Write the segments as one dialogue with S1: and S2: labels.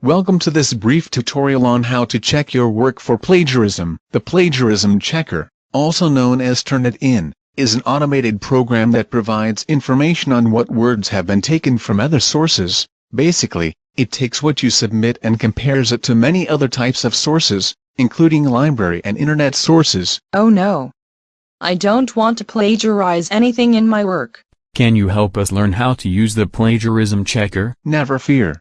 S1: Welcome to this brief tutorial on how to check your work for plagiarism. The Plagiarism Checker, also known as Turnitin, is an automated program that provides information on what words have been taken from other sources. Basically, it takes what you submit and compares it to many other types of sources, including library and internet sources.
S2: Oh no! I don't want to plagiarize anything in my work.
S3: Can you help us learn how to use the Plagiarism Checker?
S1: Never fear.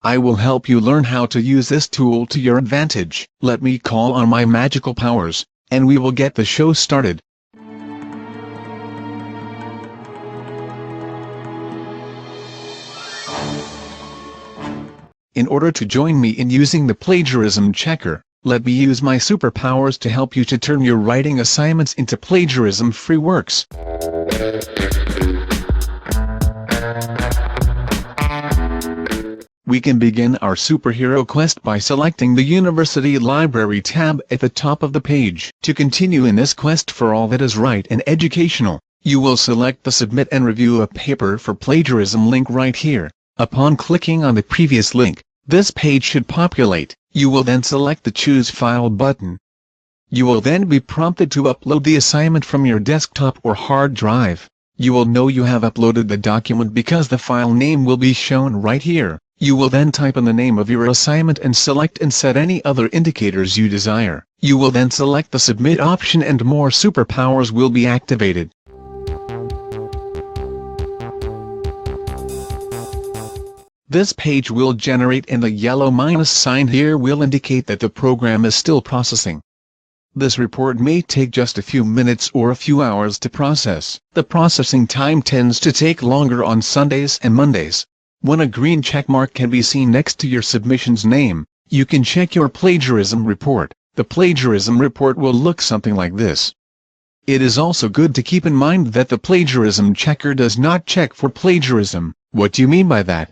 S1: I will help you learn how to use this tool to your advantage. Let me call on my magical powers, and we will get the show started. In order to join me in using the Plagiarism Checker, let me use my superpowers to help you to turn your writing assignments into plagiarism-free works. We can begin our superhero quest by selecting the University Library tab at the top of the page. To continue in this quest for all that is right and educational, you will select the Submit and Review a Paper for Plagiarism link right here. Upon clicking on the previous link, this page should populate. You will then select the Choose File button. You will then be prompted to upload the assignment from your desktop or hard drive. You will know you have uploaded the document because the file name will be shown right here. You will then type in the name of your assignment and select and set any other indicators you desire. You will then select the Submit option and more superpowers will be activated. This page will generate and the yellow minus sign here will indicate that the program is still processing. This report may take just a few minutes or a few hours to process. The processing time tends to take longer on Sundays and Mondays. When a green checkmark can be seen next to your submission's name, you can check your plagiarism report. The plagiarism report will look something like this. It is also good to keep in mind that the Plagiarism Checker does not check for plagiarism. What do you mean by that?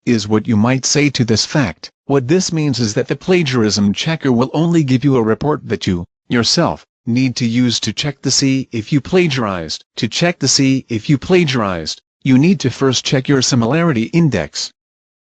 S1: Is what you might say to this fact. What this means is that the Plagiarism Checker will only give you a report that you, yourself, need to use to check to see if you plagiarized. To check to see if you plagiarized, you need to first check your similarity index.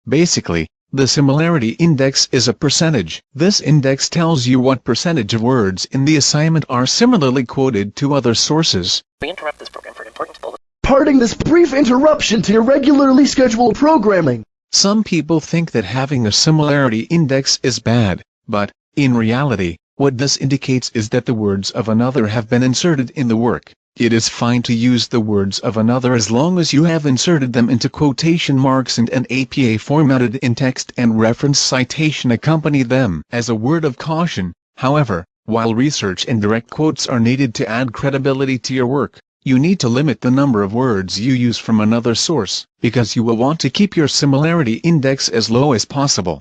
S1: Basically, the similarity index is a percentage. This index tells you what percentage of words in the assignment are similarly quoted to other sources.
S4: We interrupt this program for an important bullet.
S5: Parting this brief interruption to your regularly scheduled programming.
S1: Some people think that having a similarity index is bad, but, in reality, what this indicates is that the words of another have been inserted in the work. It is fine to use the words of another as long as you have inserted them into quotation marks and an APA formatted in text and reference citation accompany them. As a word of caution, however, while research and direct quotes are needed to add credibility to your work, you need to limit the number of words you use from another source, because you will want to keep your similarity index as low as possible.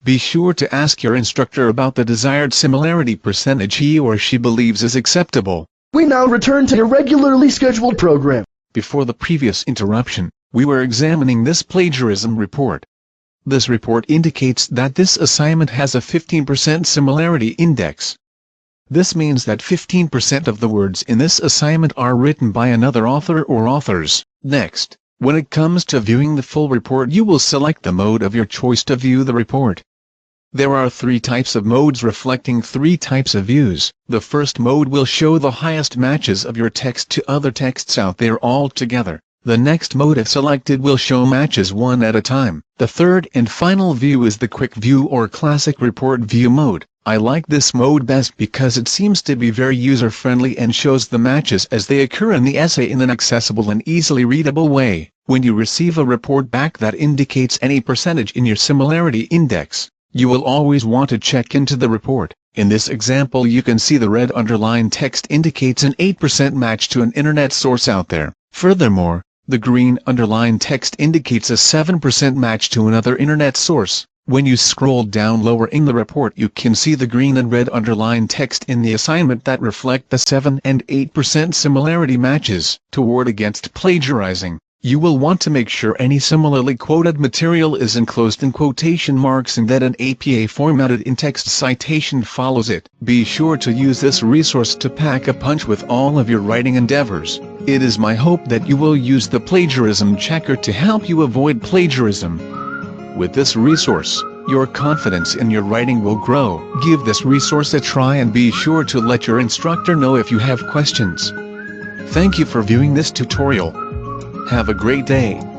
S1: Be sure to ask your instructor about the desired similarity percentage he or she believes is acceptable.
S5: We now return to your regularly scheduled program.
S1: Before the previous interruption, we were examining this plagiarism report. This report indicates that this assignment has a 15% similarity index. This means that 15% of the words in this assignment are written by another author or authors. Next, when it comes to viewing the full report, you will select the mode of your choice to view the report. There are 3 types of modes reflecting 3 types of views. The first mode will show the highest matches of your text to other texts out there all together. The next mode if selected will show matches one at a time. The third and final view is the quick view or classic report view mode. I like this mode best because it seems to be very user-friendly and shows the matches as they occur in the essay in an accessible and easily readable way. When you receive a report back that indicates any percentage in your similarity index, you will always want to check into the report. In this example you can see the red underlined text indicates an 8% match to an internet source out there. Furthermore, the green underlined text indicates a 7% match to another internet source. When you scroll down lower in the report you can see the green and red underlined text in the assignment that reflect the 7 and 8% similarity matches. To ward against plagiarizing, you will want to make sure any similarly quoted material is enclosed in quotation marks and that an APA formatted in text citation follows it. Be sure to use this resource to pack a punch with all of your writing endeavors. It is my hope that you will use the Plagiarism Checker to help you avoid plagiarism. With this resource, your confidence in your writing will grow. Give this resource a try and be sure to let your instructor know if you have questions. Thank you for viewing this tutorial. Have a great day.